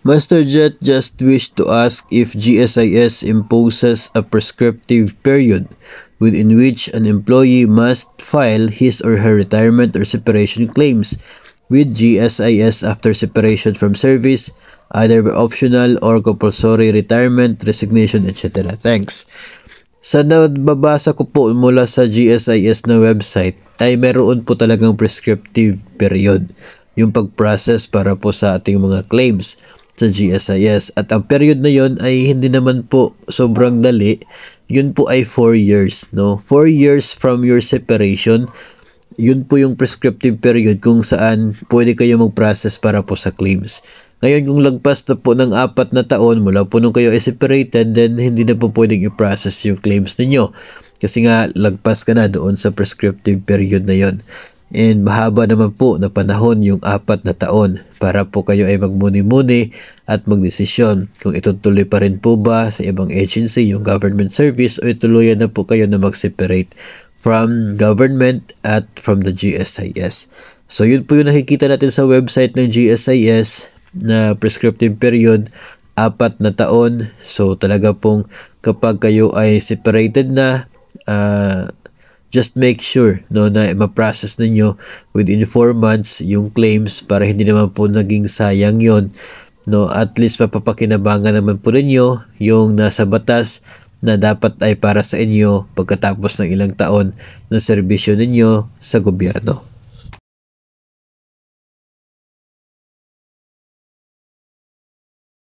MasterJet just wished to ask if GSIS imposes a prescriptive period within which an employee must file his or her retirement or separation claims with GSIS after separation from service, either by optional or compulsory retirement, resignation, etc. Thanks. Sa nababasa ko po mula sa GSIS na website ay meron po talagang prescriptive period yung pag-process para po sa ating mga claims sa GSIS. At ang period na yon ay hindi naman po sobrang dali. Yun po ay 4 years. No? 4 years from your separation, yun po yung prescriptive period kung saan pwede kayo mag-process para po sa claims. Ngayon, kung lagpas na po ng 4 na taon mula po nung kayo ay separated, then hindi na po pwedeng i-process yung claims ninyo. Kasi nga, lagpas ka na doon sa prescriptive period na yon. And mahaba naman po na panahon yung 4 na taon para po kayo ay magmuni-muni at magdesisyon kung itutuloy pa rin po ba sa ibang agency yung government service o ituluyan na po kayo na mag-separate from government at from the GSIS. So yun po yung nakikita natin sa website ng GSIS na prescriptive period, 4 na taon. So talaga pong kapag kayo ay separated na, just make sure no, na ma-process ninyo within 4 months yung claims para hindi naman po naging sayang yon. No, at least mapapakinabangan naman po ninyo yung nasa batas na dapat ay para sa inyo pagkatapos ng ilang taon ng serbisyo ninyo sa gobyerno.